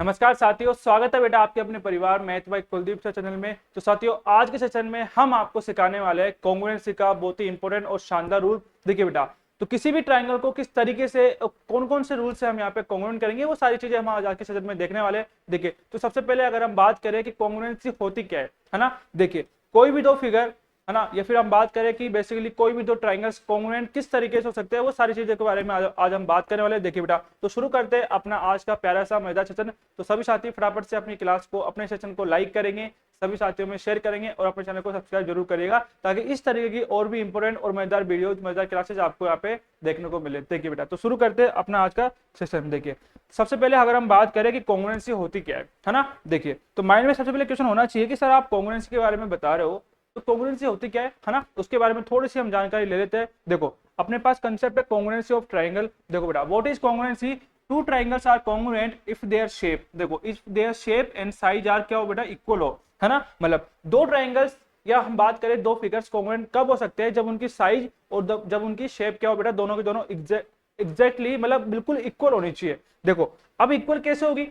नमस्कार साथियों, स्वागत है बेटा आपके अपने परिवार math bye Kuldeep sir channel में। तो साथियों, आज के सेशन में हम आपको सिखाने वाले हैं कॉन्ग्रुएंसी का बहुत ही इंपॉर्टेंट और शानदार रूल। देखिए बेटा, तो किसी भी ट्रायंगल को किस तरीके से कौन कौन से रूल से हम यहाँ पे कॉन्ग्रुएंट करेंगे, वो सारी चीजें हम आज के सेशन में देखने वाले हैं। देखिए, तो सबसे पहले अगर हम बात करें कि कॉन्ग्रुएंसी होती क्या है ना। देखिए, कोई भी दो फिगर है ना, या फिर हम बात करें कि बेसिकली कोई भी दो ट्राइंगल्स कॉन्ग्रुएंट किस तरीके से हो सकते हैं, वो सारी चीजों के बारे में आज हम बात करने वाले हैं। देखिए बेटा, तो शुरू करते हैं अपना आज का प्यारा सा मजेदार सेशन। तो सभी साथी फटाफट से अपनी क्लास को, अपने सेशन को लाइक करेंगे, सभी साथियों में शेयर करेंगे और अपने चैनल को सब्सक्राइब जरूर करिएगा, ताकि इस तरीके की और भी इंपॉर्टेंट और मजेदार वीडियोज, मजेदार क्लासेज आपको यहाँ पे देखने को मिले। देखिए बेटा, तो शुरू करते हैं अपना आज का सेशन। देखिए, सबसे पहले अगर हम बात करें कि कॉन्ग्रुएंसी होती क्या है ना। देखिए, तो माइंड में सबसे पहले क्वेश्चन होना चाहिए कि सर आप कॉन्ग्रुएंसी के बारे में बता रहे हो, तो कॉन्ग्रुएंसी होती क्या है ना, उसके बारे में थोड़ी सी हम जानकारी ले लेते हैं। देखो, अपने पास कंसेप्ट है कॉन्ग्रुएंसी ऑफ ट्रायंगल। देखो बेटा, what is congruency? Two triangles are congruent if their shape, देखो if their shape and size are क्या हो बेटा, इक्वल हो, है ना। मतलब दो ट्रायंगल्स या हम बात करें दो फिगर्स कॉन्ग्रुएंट कब हो सकते हैं? जब उनकी साइज और जब उनकी शेप क्या हो बेटा, दोनों की दोनों एग्जैक्टली मतलब बिल्कुल इक्वल होनी चाहिए। देखो, अब इक्वल कैसे होगी,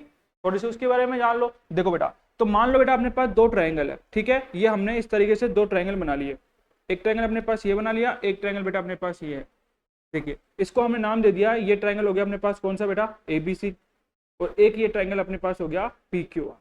थोड़ी सी उसके बारे में जान लो। देखो बेटा, तो मान लो बेटा अपने पास दो ट्रायंगल है, ठीक है। ये हमने इस तरीके से दो ट्रायंगल बना लिए। एक ट्रायंगल अपने पास ये बना लिया, एक ट्रायंगल बेटा अपने पास ये है। देखिए, इसको हमने नाम दे दिया, ये ट्रायंगल हो गया अपने पास कौन सा बेटा, ABC, और एक ये ट्रायंगल अपने पास हो गया PQR।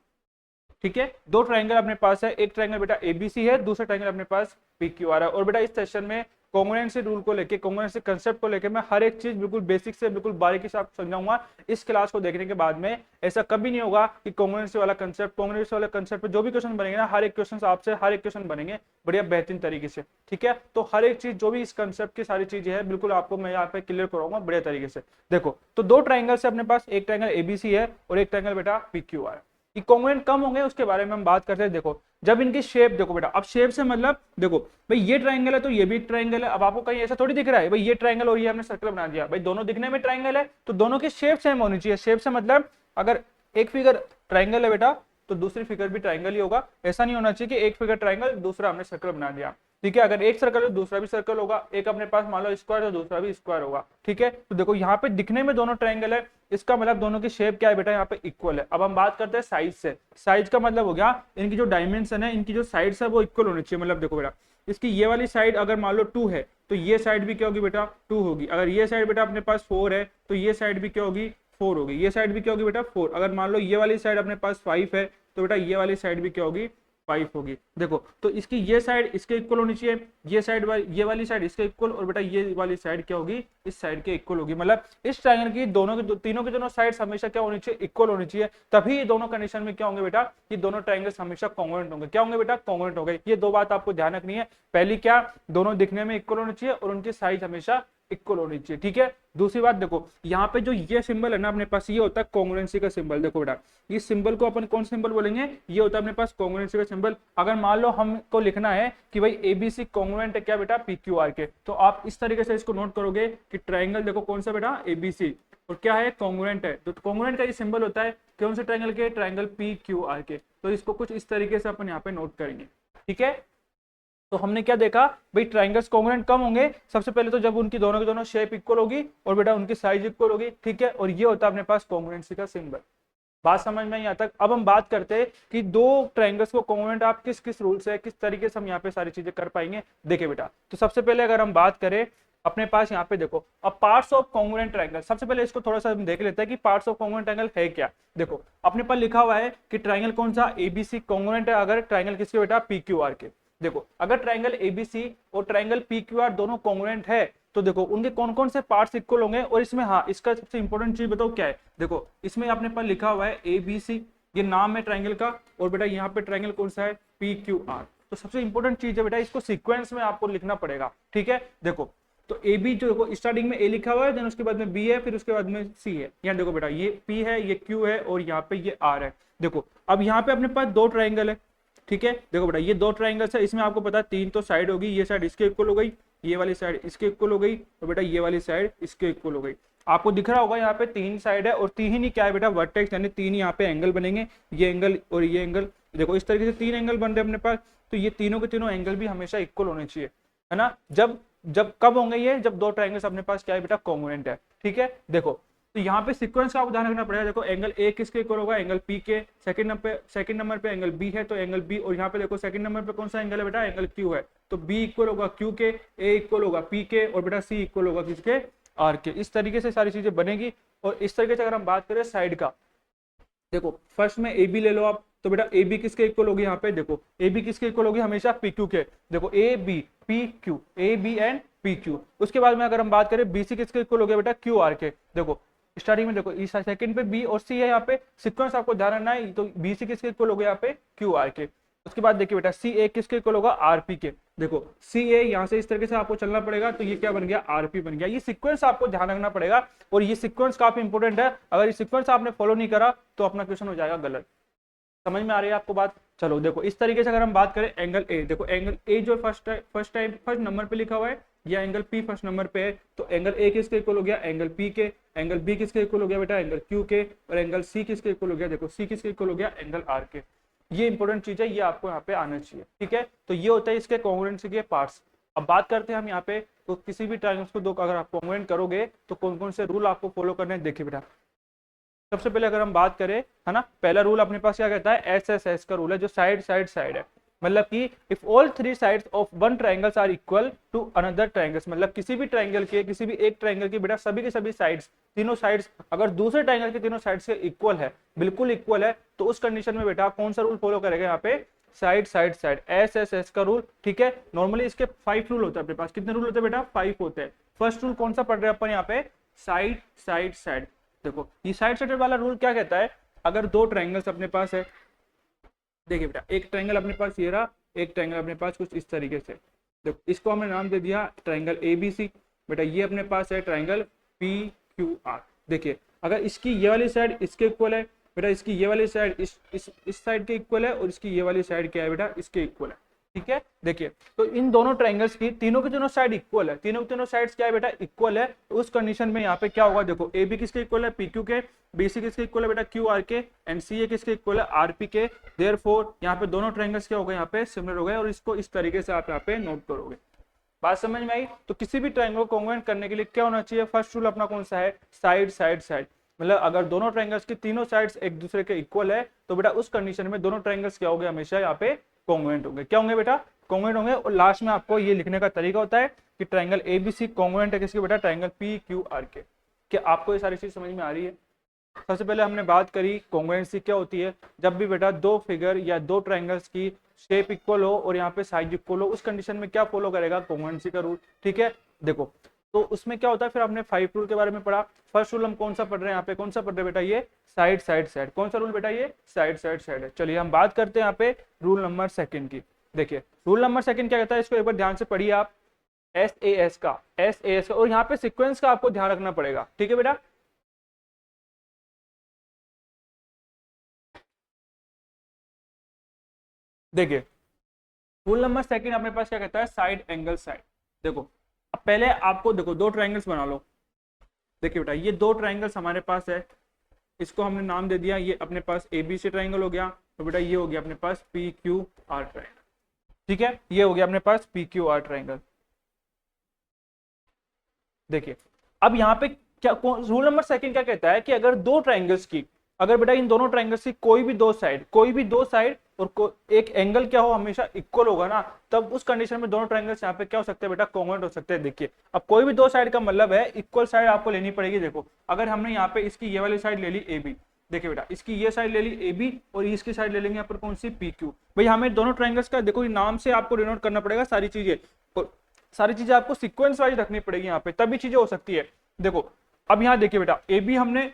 ठीक है, दो ट्रायंगल अपने पास है, एक ट्रायंगल बेटा ABC है, दूसरा ट्रायंगल अपने पास PQR है। और बेटा इस सेशन में कॉन्ग्रुएंसी रूल को लेके, कॉन्ग्रुएंसी कंसेप्ट को लेके मैं हर एक चीज बिल्कुल बेसिक से बिल्कुल बारीकी से आपको समझाऊंगा। इस क्लास को देखने के बाद में ऐसा कभी नहीं होगा कि कॉन्ग्रुएंसी वाला कंसेप्ट पे जो भी क्वेश्चन बनेंगे ना, हर एक क्वेश्चन आपसे हर एक क्वेश्चन बनेंगे बढ़िया बेहतरीन तरीके से। ठीक है, तो हर एक चीज जो भी इस कंसेप्ट की सारी चीजें है बिल्कुल आपको मैं यहाँ पे क्लियर कराऊंगा बढ़िया तरीके से। देखो, तो दो ट्राइंगल से अपने पास, एक ट्राइंगल ABC है और एक ट्राइंगल बेटा PQR है। कि कॉन्ग्रुएंट कम होंगे उसके बारे में हम बात करते हैं। देखो, जब इनकी शेप, देखो बेटा, अब शेप से मतलब देखो भाई, ये ट्रायंगल है तो ये भी ट्रायंगल है। अब आपको कहीं ऐसा थोड़ी दिख रहा है भाई ये ट्रायंगल और ये हमने सर्कल बना दिया, भाई दोनों दिखने में ट्रायंगल है तो दोनों की शेप सेम होनी चाहिए। शेप से मतलब अगर एक फिगर ट्रायंगल है बेटा तो दूसरी फिगर भी ट्रायंगल ही होगा। ऐसा नहीं होना चाहिए कि एक फिगर ट्रायंगल दूसरा हमने सर्कल बना दिया। ठीक है, अगर एक सर्कल है दूसरा भी सर्कल होगा, एक अपने पास मान लो स्क्वायर तो दूसरा भी स्क्वायर होगा। ठीक है, तो देखो यहाँ पे दिखने में दोनों ट्रायंगल है, इसका मतलब दोनों की शेप क्या है बेटा, यहाँ पे इक्वल है। अब हम बात करते हैं साइज से। साइज का मतलब हो गया इनकी जो डायमेंशन है, इनकी जो साइड्स है वो इक्वल होनी चाहिए। मतलब देखो बेटा, इसकी ये वाली साइड अगर मान लो 2 है तो ये साइड भी क्या होगी बेटा, 2 होगी। अगर ये साइड बेटा अपने पास 4 है तो ये साइड भी क्या होगी, 4 होगी। ये साइड भी क्या होगी बेटा, 4। अगर मान लो ये वाली साइड अपने पास 5 है तो बेटा ये वाली साइड भी क्या होगी, 5 होगी। देखो, तो इसकी ये साइड इसके इक्वल होनी चाहिए, ये साइड ये वाली साइड इसके इक्वल, और बेटा ये वाली साइड क्या होगी, इस साइड के इक्वल होगी। मतलब इस ट्रायंगल की दोनों की तीनों की दोनों साइड्स हमेशा क्या होनी चाहिए, इक्वल होनी चाहिए। तभी ये दोनों कंडीशन में क्या होंगे बेटा, ये दोनों ट्रायंगल्स हमेशा कॉन्ग्रुएंट होंगे। क्या होंगे बेटा, कॉन्ग्रुएंट होंगे। ये दो बात आपको ध्यान रखनी है। पहली क्या, दोनों दिखने में इक्वल होनी चाहिए और उनकी साइज हमेशा इक्वल होनी चाहिए। ठीक है, दूसरी बात देखो, यहाँ पे जो ये सिंबल है ना अपने पास, ये होता है कॉन्ग्रुएंसी का सिंबल। देखो बेटा, इस सिंबल को अपन कौन सिंबल बोलेंगे, ये होता है अपने पास कॉन्ग्रुएंसी का सिंबल। अगर मान लो हमको लिखना है कि भाई ABC कॉन्ग्रुएंट है क्या बेटा, PQR के, तो आप इस तरीके से इसको नोट करोगे कि ट्रायंगल देखो कौन सा बेटा, ABC, और क्या है, कॉन्ग्रुएंट है। तो कॉन्ग्रुएंट का ये सिंबल होता है कौन से ट्रायंगल के, ट्रायंगल PQR के। तो इसको कुछ इस तरीके से अपन यहाँ पे नोट करेंगे। ठीक है, तो हमने क्या देखा भाई, ट्रायंगल्स कॉन्ग्रुएंट कम होंगे सबसे पहले तो जब उनकी दोनों की दोनों शेप इक्वल होगी और बेटा उनकी साइज इक्वल होगी। ठीक है, और ये होता है अपने पास कॉन्ग्रुएंसी का सिंबल। बात समझ में यहाँ तक। अब हम बात करते हैं कि दो ट्रायंगल्स को कॉन्ग्रुएंट आप किस किस रूल से, किस तरीके से हम यहाँ पे सारी चीजें कर पाएंगे। देखिए बेटा, तो सबसे पहले अगर हम बात करें अपने पास यहाँ पे देखो, अब पार्ट्स ऑफ कॉन्ग्रुएंट ट्रायंगल, सबसे पहले इसको थोड़ा सा हम देख लेते हैं कि पार्ट्स ऑफ कॉन्ग्रुएंट ट्रायंगल है क्या। देखो, अपने पास लिखा हुआ है कि ट्रायंगल कौन सा, ABC कॉन्ग्रुएंट है अगर ट्रायंगल किसके बेटा, PQR के। देखो, अगर ट्रायंगल ABC और ट्रायंगल PQR दोनों कॉन्ग्रुएंट है तो देखो उनके कौन कौन से पार्ट्स इक्वल होंगे। और इसमें हाँ, इसका सबसे इंपॉर्टेंट चीज बताओ क्या है। देखो, इसमें अपने पास लिखा हुआ है ABC, ये नाम है ट्रायंगल का, और बेटा यहाँ पे ट्रायंगल कौन सा है, PQR। तो सबसे इंपॉर्टेंट चीज है बेटा, इसको सीक्वेंस में आपको लिखना पड़ेगा। ठीक है, देखो, तो AB जो देखो स्टार्टिंग में A लिखा हुआ है, देन उसके बाद में B है, फिर उसके बाद में C है। यहाँ देखो बेटा, ये P है, ये Q है, और यहाँ पे ये R है। देखो, अब यहाँ पे अपने पास दो ट्रायंगल है। ठीक है, देखो बेटा, ये दो ट्रायंगल्स है, इसमें आपको पता है 3 तो साइड होगी, ये साइड इसके इक्वल हो गई, ये वाली साइड इसके इक्वल हो गई, और बेटा ये वाली साइड इसके इक्वल हो गई। आपको दिख रहा होगा यहाँ पे 3 साइड है और 3 ही क्या है बेटा, वर्टेक्स, यानी 3 यहाँ पे एंगल बनेंगे, ये एंगल और ये एंगल। देखो इस तरीके से 3 एंगल बन रहे अपने पास, तो ये तीनों के तीनों एंगल भी हमेशा इक्वल होने चाहिए, है ना। जब जब कब होंगे ये, जब दो ट्रायंगल्स अपने पास क्या है बेटा, कॉन्ग्रुएंट है। ठीक है, देखो तो यहाँ पे सीक्वेंस का आपको ध्यान रखना पड़ेगा। देखो एंगल ए किसके इक्वल होगा, एंगल पी के। सेकंड नंबर पे एंगल बी है तो एंगल बी, और यहाँ पे देखो सेकंड नंबर पे कौन सा एंगल है बेटा, एंगल क्यू है, तो बी इक्वल होगा क्यू के, ए इक्वल होगा पी के, और बेटा सी इक्वल होगा किसके, आर के। इस तरीके से सारी चीजें बनेगी। और इस तरीके से अगर हम बात करें साइड का, देखो फर्स्ट में ए बी ले लो आप, तो बेटा ए बी किसके इक्वल होगी, यहाँ पे देखो ए बी किसके इक्वल होगी, हमेशा पी क्यू के। देखो A B P Q, A B and P Q. उसके बाद में अगर हम बात करें बी सी किसके इक्वल हो गया बेटा, क्यू आर के। देखो स्टार्टिंग में देखो इस सेकंड पे बी और सी है, यहाँ पे सीक्वेंस आपको ध्यान रखना है। तो बी सी किसके इक्वल हो गया यहाँ पे, क्यू आर के। उसके बाद देखिए बेटा सी ए किसके इक्वल होगा, आर पी के। देखो सी ए यहाँ से इस तरीके से आपको चलना पड़ेगा, तो ये क्या बन गया, आर पी बन गया। ये सीक्वेंस आपको ध्यान रखना पड़ेगा, और ये सीक्वेंस काफी इंपॉर्टेंट है। अगर ये सीक्वेंस आपने फॉलो नहीं करा तो अपना क्वेश्चन हो जाएगा गलत। समझ में आ रही है आपको बात। चलो देखो इस तरीके से अगर हम बात करें एंगल ए, देखो एंगल ए जो फर्स्ट नंबर पे लिखा हुआ है, या एंगल पी फर्स्ट नंबर पे है, तो एंगल ए किसके इक्वल हो गया, एंगल पी के। एंगल बी किसके इक्वल हो गया बेटा, एंगल क्यू के। और एंगल सी किसके इक्वल हो गया, देखो सी किसके इक्वल हो गया, एंगल आर के। ये इंपॉर्टेंट चीज है, ये आपको यहाँ पे आना चाहिए, ठीक है। तो ये होता है इसके कॉन्ग्रुएंसी के पार्ट्स। अब बात करते हैं हम यहाँ पे, तो किसी भी ट्रायंगल्स को दो अगर आप कॉन्ग्रुएंट करोगे तो कौन कौन से रूल आपको फॉलो करने हैं, देखिए बेटा। सबसे पहले अगर हम बात करें, है ना, पहला रूल अपने पास क्या कहता है, एस एस एस का रूल है, जो साइड साइड साइड है। मतलब कि if all three sides of one triangles are equal to another triangles, मतलब किसी भी ट्रायंगल के, किसी भी एक ट्रायंगल की बेटा सभी के सभी साइड्स, तीनों साइड्स अगर दूसरे ट्रायंगल के तीनों साइड्स के इक्वल है, बिल्कुल इक्वल है, तो उस कंडीशन में बेटा कौन सा रूल फॉलो करेगा यहाँ पे, side side side, S S S का रूल, ठीक है। नॉर्मली इसके 5 रूल होते हैं अपने पास। कितने रूल होते हैं बेटा, 5 होते हैं। फर्स्ट रूल कौन सा पढ़ रहे हैं अपन यहाँ पे, साइड साइड साइड। देखो ये साइड साइड वाला रूल क्या कहता है, अगर दो ट्रायंगल्स अपने पास है, देखिए बेटा एक ट्रायंगल अपने पास ये रहा, एक ट्रायंगल अपने पास कुछ इस तरीके से। देखो इसको हमने नाम दे दिया ट्रायंगल ए बी सी। बेटा ये अपने पास है ट्रायंगल पी क्यू आर। देखिए अगर इसकी ये वाली साइड इसके इक्वल है, बेटा इसकी ये वाली साइड इस साइड के इक्वल है, और इसकी ये वाली साइड क्या है बेटा, इसके इक्वल है, ठीक है। देखिए तो इन दोनों ट्रायंगल्स की तीनों की तीनों साइड इक्वल है, तीनों की तीनों साइड्स क्या है बेटा, इक्वल है। तो उस कंडीशन में यहाँ पे क्या होगा, देखो ए बी किसके इक्वल है, पी क्यू के, बी सी किसके इक्वल है बेटा, क्यू आर के, एंड सी ए किसके इक्वल है, आर पी के। देयरफॉर यहाँ पे दोनों ट्रायंगल्स क्या हो गए, यहाँ पे सिमिलर हो गए, और इसको इस तरीके से आप यहाँ पे नोट करोगे। बात समझ में आई। तो किसी भी ट्रायंगल को कॉन्ग्रुएंट करने के लिए क्या होना चाहिए, फर्स्ट रूल अपना कौन सा है, साइड साइड साइड। मतलब अगर दोनों ट्रायंगल्स की तीनों साइड्स एक दूसरे के इक्वल है, तो बेटा उस कंडीशन में दोनों ट्रायंगल्स क्या होंगे, हमेशा यहाँ पे कॉन्ग्रुएंट होंगे। क्या होंगे बेटा, कॉन्ग्रुएंट होंगे। और लास्ट में आपको ये लिखने का तरीका होता है कि ट्रायंगल एबीसी कॉन्ग्रुएंट है किसके बेटा, ट्रायंगल पी क्यू आर के। क्या आपको ये सारी चीज समझ में आ रही है। सबसे पहले हमने बात करी कॉन्ग्रुएंसी क्या होती है, जब भी बेटा दो फिगर या दो ट्रायंगल्स की शेप इक्वल हो और यहाँ पे साइज इक्वल हो, उस कंडीशन में क्या फॉलो करेगा, कॉन्ग्रुएंसी का रूल, ठीक है। देखो तो उसमें क्या होता है, फिर हमने 5 रूल के बारे में पढ़ा। फर्स्ट रूल हम कौन सा पढ़ रहे हैं यहाँ पे, कौन सा पढ़ रहे हैं बेटा, ये साइड साइड साइड। कौन सा रूल बेटा, ये साइड साइड साइड है। चलिए हम बात करते हैं यहाँ पे रूल नंबर सेकंड की। देखिए रूल नंबर सेकंड क्या कहता है, इसको एक बार ध्यान से पढ़िए आप, एस ए एस का, एस ए एस का। और यहाँ पे सिक्वेंस का आपको ध्यान रखना पड़ेगा, ठीक है बेटा। देखिए रूल नंबर सेकंड अपने पास क्या कहता है, साइड एंगल साइड। देखो अब पहले आपको देखो दो ट्रायंगल्स बना लो। देखिए बेटा ये दो ट्रायंगल्स हमारे पास है, इसको हमने नाम दे दिया, ये अपने पास ए बी सी ट्रायंगल हो गया, तो बेटा ये हो गया अपने पास पी क्यू आर ट्रायंगल, ठीक है। ये हो गया अपने पास पी क्यू आर ट्रायंगल। देखिए अब यहाँ पे क्या रूल नंबर सेकंड क्या कहता है कि अगर दो ट्रायंगल्स की, अगर बेटा इन दोनों ट्रायंगल्स की कोई भी दो साइड और एक एंगल क्या हो, हमेशा इक्वल होगा ना, तब उस कंडीशन में दोनों ट्रायंगल्स यहाँ पे क्या हो सकते हैं बेटा, कॉन्ग्रुएंट हो सकते हैं। देखिए अब कोई भी दो साइड का मतलब है इक्वल साइड आपको लेनी पड़ेगी। देखो अगर हमने यहाँ पे इसकी ये वाली साइड ले ली ए बी, देखिए बेटा इसकी ये साइड ले ली ए बी, और इसकी साइड ले लेंगे यहाँ पर कौन सी, पी क्यू। भाई हमें दोनों ट्रायंगल्स का देखो नाम से आपको डिनोट करना पड़ेगा सारी चीजें, और सारी चीजें आपको सीक्वेंस वाइज रखनी पड़ेगी यहाँ पे, तभी चीजें हो सकती है। देखो अब यहाँ देखिए बेटा ए बी हमने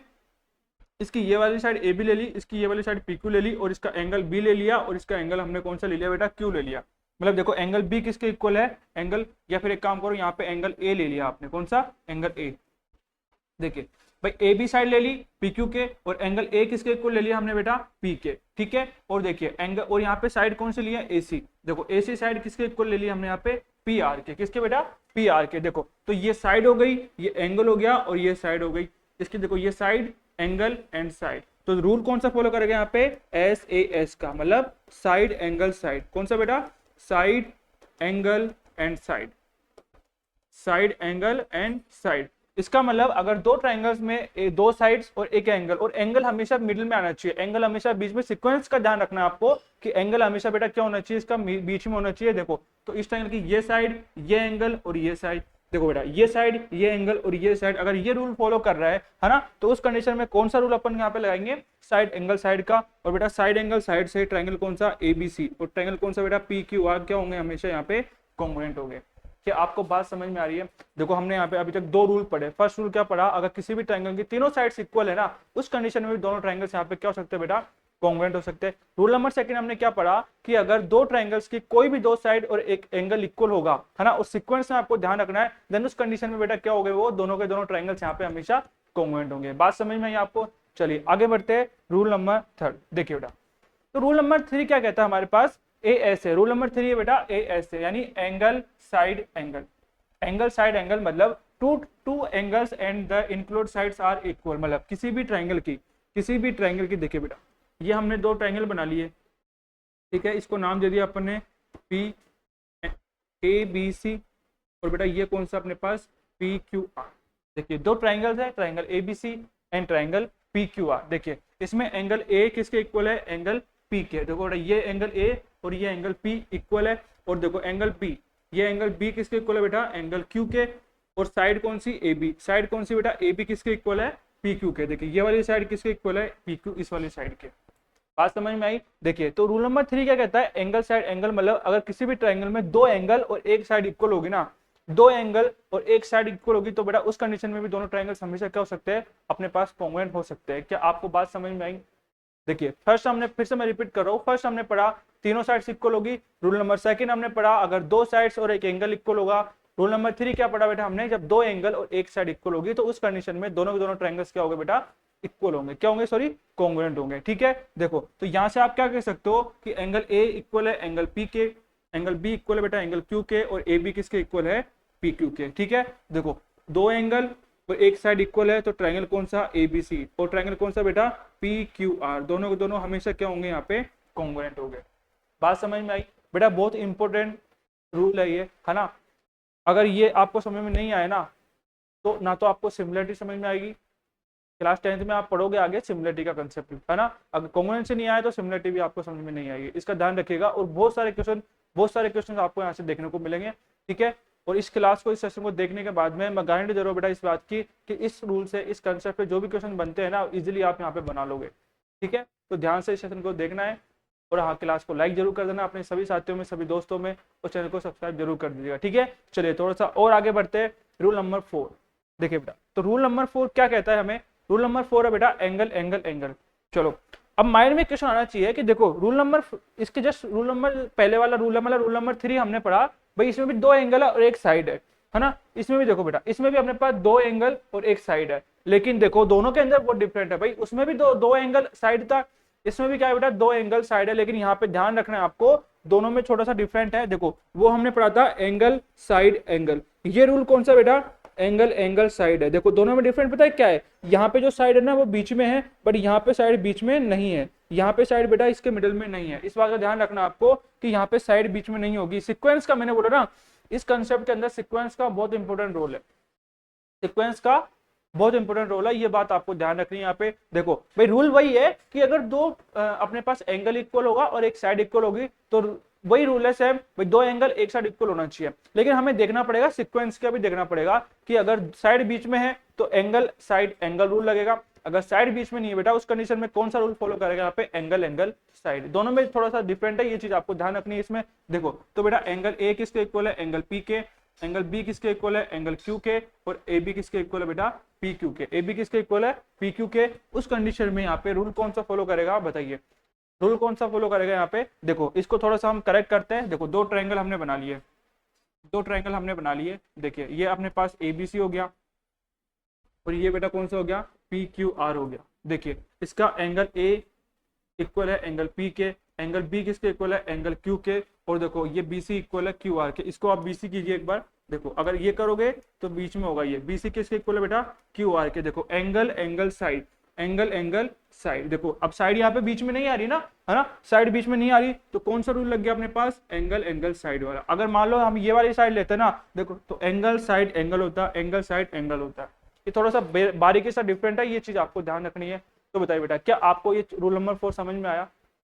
इसकी ये वाली साइड ए बी ले ली, इसकी ये वाली साइड पी क्यू ले ली, और इसका एंगल बी ले लिया, और इसका एंगल हमने कौन सा ले लिया बेटा, क्यू ले लिया। मतलब देखो एंगल बी किसके इक्वल है, एंगल, या फिर एक काम करो यहाँ पे एंगल ए ले लिया आपने, कौन सा, एंगल ए। देखिए भाई ए बी साइड ले ली पी क्यू के, और एंगल ए किसके इक्वल ले लिया हमने बेटा, पी के, ठीक है। और देखिए एंगल, और यहाँ पे साइड कौन सी लिया, ए सी। देखो ए सी साइड किसके इक्वल ले लिया हमने यहाँ पे, पी आर के, किसके बेटा, पी आर के। देखो तो ये साइड हो गई, ये एंगल हो गया, और ये साइड हो गई इसकी। देखो ये साइड एंगल एंड साइड, तो रूल कौन सा फॉलो करेगा यहाँ पे, एस ए एस का, मतलब साइड एंगल साइड। कौन सा बेटा, side angle and side, side angle and side. इसका मतलब अगर दो ट्राइंगल्स में दो साइड्स और एक एंगल, और एंगल हमेशा मिडिल में आना चाहिए, एंगल हमेशा बीच में, सीक्वेंस का ध्यान रखना है आपको कि एंगल हमेशा बेटा क्या होना चाहिए, इसका बीच में होना चाहिए। देखो तो इस ट्राइंगल की ये साइड, ये एंगल और ये साइड, देखो बेटा ये साइड, ये एंगल और ये साइड, अगर ये रूल फॉलो कर रहा है ना, तो उस कंडीशन में कौन सा रूल अपन यहाँ पे लगाएंगे, साइड एंगल साइड का। और बेटा साइड एंगल साइड से ट्राइंगल कौन सा, एबीसी, और ट्राइंगल कौन सा बेटा, पी क्यू आर, क्या होंगे हमेशा यहाँ पे कॉन्ग्रुएंट होंगे। क्या आपको बात समझ में आ रही है? देखो हमने यहाँ पे अभी तक दो रूल पढ़े। फर्स्ट रूल क्या पढ़ा, अगर किसी भी ट्राइंगल की तीनों साइड्स इक्वल है ना, उस कंडीशन में भी दोनों ट्राइंगल्स यहाँ पे क्या हो सकते हैं बेटा, कॉन्ग्रुएंट हो सकते हैं। रूल नंबर सेकंड हमने क्या पढ़ा कि अगर दो ट्राइंगल्स की कोई भी दो साइड और एक एंगल इक्वल होगा, है ना, उस सीक्वेंस में आपको ध्यान रखना है, देन उस कंडीशन में बेटा क्या हो गए, वो दोनों के दोनों ट्राइंगल्स यहाँ पे हमेशा कॉन्ग्रुएंट होंगे। बात समझ में आई आपको? चलिए आगे बढ़ते हैं रूल नंबर थर्ड। देखिए बेटा, तो रूल नंबर 3 क्या कहता है हमारे पास, ए एस है। रूल नंबर 3 है बेटा ए एस है, यानी angle side angle. Angle side angle मतलब two angles and the include sides are equal, मतलब किसी भी ट्राइंगल की देखिए बेटा, ये हमने दो ट्राइंगल बना लिए, ठीक है, इसको नाम दे दिया अपन ने पी ए बी सी, और बेटा ये कौन सा अपने पास, पी क्यू आर। देखिए दो ट्राइंगल्स है, triangle A B C and triangle P Q R. देखिए इसमें एंगल ए किसके इक्वल है, एंगल पी के। देखो बेटा ये एंगल ए और ये एंगल पी इक्वल है, और देखो एंगल बी, ये एंगल बी किसके इक्वल है बेटा, एंगल क्यू के। और साइड कौन सी, ए बी, साइड कौन सी बेटा, ए बी किसके इक्वल है, पी क्यू के। देखिए ये वाली साइड किसके इक्वल है, पी क्यू, इस वाली साइड के। बात समझ में आई? देखिए तो रूल नंबर 3 क्या कहता है, एंगल साइड एंगल मतलब अगर किसी भी ट्राइंगल में दो एंगल और एक साइड इक्वल होगी ना, दो एंगल और एक साइड इक्वल होगी, तो बेटा उस कंडीशन में भी दोनों ट्राइंगल्स हमेशा क्या हो सकते हैं, अपने पास कॉन्ग्रुएंट हो सकते हैं। क्या आपको बात समझ में आई? देखिए फर्स्ट हमने, फिर से मैं रिपीट कर रहा हूँ, फर्स्ट हमने पढ़ा तीनों साइड्स इक्वल होगी। रूल नंबर सेकंड हमने पढ़ा अगर दो साइड्स और एक एंगल इक्वल होगा। रूल नंबर 3 क्या पढ़ा बेटा हमने, जब दो एंगल और एक साइड इक्वल होगी तो उस कंडीशन में दोनों के दोनों ट्राइंगल्स क्या होंगे बेटा, इक्वल होंगे, क्या होंगे, सॉरी कॉन्ग्रुएंट होंगे। ठीक है, देखो तो यहां से आप क्या कह सकते हो कि एंगल ए इक्वल है एंगल पी के, एंगल बी इक्वल है बेटा एंगल क्यू के, और ए बी किसके इक्वल है, पी क्यू के। ठीक है, देखो दो एंगल और एक साइड इक्वल है, तो ट्राइंगल कौन सा, ए बी सी, और ट्राइंगल कौन सा बेटा, पी क्यू आर, दोनों के दोनों हमेशा क्या होंगे, यहाँ पे कॉन्ग्रुएंट होंगे। बात समझ में आई बेटा? बहुत इंपॉर्टेंट रूल है ये, है ना। अगर ये आपको समझ में नहीं आया ना, तो ना तो आपको सिमिलरिटी समझ में आएगी, क्लास 10th में आप पढ़ोगे आगे सिमिलरिटी का कंसेप्ट, है ना। अगर कॉन्ग्रुएंसी नहीं आया तो सिमिलरिटी भी आपको समझ में नहीं आएगी, इसका ध्यान रखिएगा। और बहुत सारे क्वेश्चन आपको यहाँ से देखने को मिलेंगे। ठीक है, और इस क्लास को, इस सेशन को देखने के बाद में मैं गारंटी दे रहा हूँ बेटा इस बात की कि इस रूल से, इस कंसेप्ट पे जो भी क्वेश्चन बनते हैं ना, इजीली आप यहाँ पे बना लोगे। ठीक है, तो ध्यान से इस सेशन को देखना है, और हाँ क्लास को लाइक जरूर कर देना अपने सभी साथियों में, सभी दोस्तों में, और चैनल को सब्सक्राइब जरूर कर दीजिएगा। ठीक है, चलिए थोड़ा सा और आगे बढ़ते हैं। रूल नंबर 4 देखिए बेटा, तो रूल नंबर 4 क्या कहता है हमें, रूल नंबर 4 है बेटा एंगल एंगल एंगल। चलो अब माइंड में क्वेश्चन आना चाहिए कि देखो रूल नंबर, इसके जस्ट रूल नंबर पहले वाला रूल है, मतलब रूल नंबर 3 हमने पढ़ा भाई, इसमें भी दो एंगल है और एक साइड है ना। इसमें भी देखो बेटा, इसमें भी अपने पास दो एंगल और एक साइड है, लेकिन देखो दोनों के अंदर बहुत डिफरेंट है भाई। उसमें भी दो एंगल साइड था, इसमें भी क्या है बेटा, दो एंगल साइड है, लेकिन यहाँ पे ध्यान रखना है आपको, दोनों में छोटा सा डिफरेंट है। देखो वो हमने पढ़ा था एंगल साइड एंगल, ये रूल कौन सा बेटा, एंगल एंगल साइड है। देखो दोनों में डिफरेंट पता है क्या है, यहाँ पे जो साइड है ना वो बीच में है, बट यहाँ पे साइड बीच में नहीं है, यहाँ पे साइड बेटा इसके मिडिल में नहीं है। इस बात का ध्यान रखना आपको कि यहाँ पे साइड बीच में नहीं होगी। सीक्वेंस का मैंने बोला ना, इस कंसेप्ट के अंदर सीक्वेंस का बहुत इंपॉर्टेंट रोल है, सीक्वेंस का बहुत इंपॉर्टेंट रोल है, ये बात आपको ध्यान रखनी है। यहाँ पे देखो भाई रूल वही है कि अगर दो अपने पास एंगल इक्वल होगा और एक साइड इक्वल होगी, तो वही रूल है सेम भाई, दो एंगल एक साइड इक्वल होना चाहिए। लेकिन हमें देखना पड़ेगा, सीक्वेंस का भी देखना पड़ेगा कि अगर साइड बीच में है तो एंगल साइड एंगल रूल लगेगा, अगर साइड बीच में नहीं है बेटा उस कंडीशन में कौन सा रूल फॉलो करेगा, यहाँ पे एंगल एंगल साइड। दोनों में थोड़ा सा डिफरेंट है, ये चीज आपको ध्यान रखनी है इसमें। देखो तो बेटा एंगल ए किसके इक्वल है, एंगल पी के, एंगल बी किसके इक्वल है, एंगल क्यू के, और ए बी किसके इक्वल है बेटा, पी क्यू के। ए बी किसके इक्वल है, पी क्यू के। उस कंडीशन में यहाँ पे रूल कौन सा फॉलो करेगा, बताइए रूल कौन सा फॉलो करेगा यहाँ पे। देखो इसको थोड़ा सा हम करेक्ट करते हैं। देखो दो ट्रायंगल हमने बना लिए, दो ट्रायंगल हमने बना लिए। देखिए ये अपने पास एबीसी हो गया, और ये बेटा कौन सा हो गया, पी क्यू आर हो गया। देखिए इसका एंगल ए इक्वल है एंगल पी के, एंगल बी किसके इक्वल है, एंगल क्यू के, और देखो ये बीसी इक्वल है क्यू आर के। इसको आप बीसी कीजिए एक बार, देखो अगर ये करोगे तो बीच में होगा ये बीसी किसके इक्वल है बेटा, क्यू आर के। देखो angle angle side, angle angle side. देखो अब साइड यहाँ पे बीच में नहीं आ रही ना, है ना, साइड बीच में नहीं आ रही, तो कौन सा रूल लग गया अपने पास, एंगल एंगल साइड वाला। अगर मान लो हम ये वाली साइड लेते हैं ना, देखो तो एंगल साइड एंगल होता है, एंगल साइड एंगल होता है। ये थोड़ा सा बारीकी सा डिफरेंट है, ये चीज आपको ध्यान रखनी है। तो बताइए बेटा, क्या आपको ये रूल नंबर 4 समझ में आया?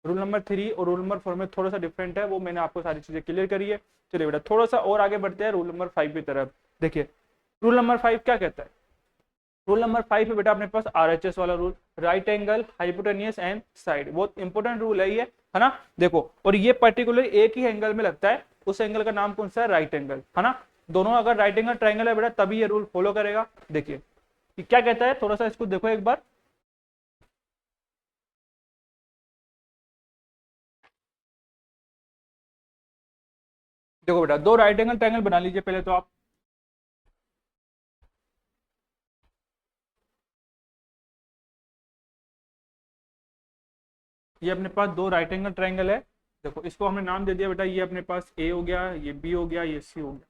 रूल नंबर 3 और रूल नंबर 4 में थोड़ा सा डिफरेंट है, वो मैंने आपको सारी चीजें क्लियर करी है। चलिए बेटा थोड़ा सा और आगे बढ़ते हैं रूल नंबर 5 की तरफ। देखिए रूल नंबर 5 क्या कहता है? रूल नंबर 5 में बेटा अपने पास RHS वाला rule, right angle hypotenuse and side, बहुत इंपॉर्टेंट रूल है ये, है ना। देखो और ये पर्टिकुलर एक ही एंगल में लगता है, उस एंगल का नाम कौन सा है? राइट एंगल, है ना। दोनों अगर राइट एंगल ट्राइंगल है बेटा तभी ये रूल फॉलो करेगा। देखिए कि क्या कहता है, थोड़ा सा इसको देखो एक बार। देखो बेटा दो राइट एंगल ट्राइंगल बना लीजिए पहले तो आप। ये अपने पास दो राइट एंगल ट्राइंगल है। देखो इसको हमने नाम दे दिया बेटा, ये अपने पास ए हो गया, ये बी हो गया, ये सी हो गया,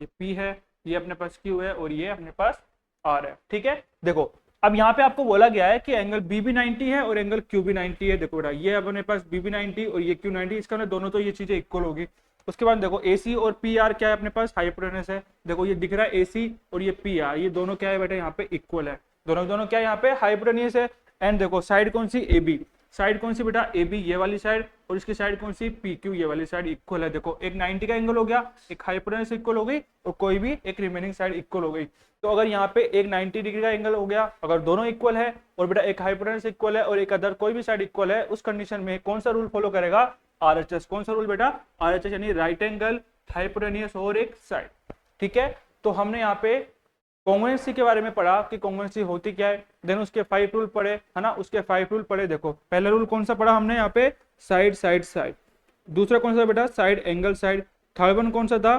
ये पी है, ये अपने पास क्यू है और ये अपने पास आर है। ठीक है। देखो अब यहाँ पे आपको बोला गया है कि एंगल बी भी 90 है और एंगल क्यू भी 90 है। देखो बेटा ये अपने पास बी भी 90 और ये क्यू 90, इसका ना दोनों तो ये चीजें इक्वल होगी। उसके बाद देखो ए सी और पी आर क्या है अपने पास? हाइपोटेनस है। देखो ये दिख रहा है ए सी और ये पी आर, ये दोनों क्या है बेटा? यहाँ पे इक्वल है, दोनों दोनों क्या है यहाँ पे? हाइपोटेनियस है। एंड देखो साइड कौन सी? A B. साइड कौन सी बेटा? ए बी ये वाली साइड, और इसकी साइड कौन सी? पी क्यू ये वाली साइड इक्वल है। देखो एक 90 का एंगल हो गया, एक हाइपोटेनस इक्वल हो गई और कोई भी एक रिमेनिंग साइड इक्वल हो गई। तो अगर यहाँ पे एक 90 डिग्री का एंगल हो गया, अगर दोनों इक्वल है और बेटा एक हाइपोटेनस इक्वल है और एक अदर कोई भी साइड इक्वल है, उस कंडीशन में कौन सा रूल फॉलो करेगा? RHS। कौन सा रूल बेटा? RHS, यानी राइट एंगल हाइपोटेनियस और एक साइड। ठीक है। तो हमने यहाँ पे कॉन्ग्रुएंसी के बारे में पढ़ा कि कॉन्ग्रुएंसी होती क्या है, देन उसके 5 रूल पढ़े, है ना, उसके 5 रूल पढ़े। देखो पहला रूल कौन सा पढ़ा हमने यहाँ पे? Side side side. दूसरा कौन सा बेटा? Side angle side. Third one कौन सा था?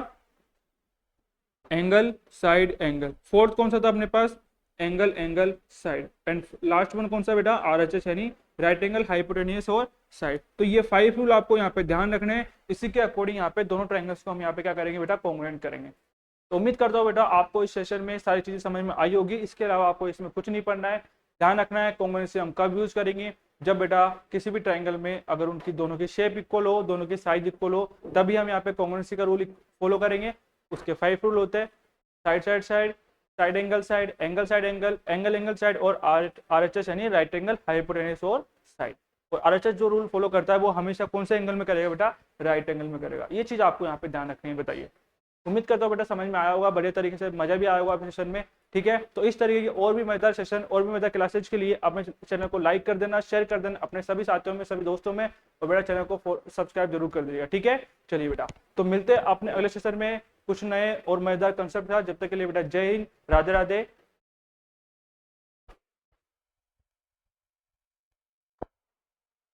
Angle side angle. फोर्थ कौन सा था अपने पास? Angle angle side. And last one कौन सा बेटा? RHS, यानी राइट एंगल हाइपोटेनियस और साइड। तो ये 5 रूल आपको यहाँ पे ध्यान रखने हैं, इसी के अकॉर्डिंग यहाँ पे दोनों ट्रायंगल्स को हम यहाँ पे क्या करेंगे बेटा? कॉन्ग्रुएंट करेंगे। तो उम्मीद करता हूँ बेटा आपको इस सेशन में सारी चीजें समझ में आई होगी। इसके अलावा आपको इसमें कुछ नहीं पढ़ना है, ध्यान रखना है कॉन्ग्रुएंसी हम कब यूज करेंगे? जब बेटा किसी भी ट्रायंगल में अगर उनकी दोनों की शेप इक्वल हो, दोनों की साइज इक्वल हो, तभी हम यहाँ पे कॉन्ग्रुएंसी का रूल फॉलो करेंगे। उसके 5 रूल होते हैं, side side side, side angle side, angle side angle, angle angle side और RHS, यानी राइट एंगल हाइपोटेनस और साइड। और RHS जो रूल फॉलो करता है वो हमेशा कौन से एंगल में करेगा बेटा? राइट एंगल में करेगा। ये चीज आपको यहाँ पे ध्यान रखनी है। बताइए, उम्मीद करता हूँ बेटा समझ में आया होगा, बढ़िया तरीके से मजा भी आया होगा अपने सेशन में। ठीक है। तो इस तरीके की और भी मजेदार सेशन और भी मजेदार क्लासेज के लिए अपने चैनल को लाइक कर देना, शेयर कर देना अपने सभी साथियों में, सभी दोस्तों में, और बेटा चैनल को सब्सक्राइब जरूर कर दीजिएगा। ठीक है। चलिए बेटा तो मिलते हैं अपने अगले सेशन में कुछ नए और मजेदार कंसेप्ट था। जब तक के लिए बेटा जय हिंद, राधे राधे।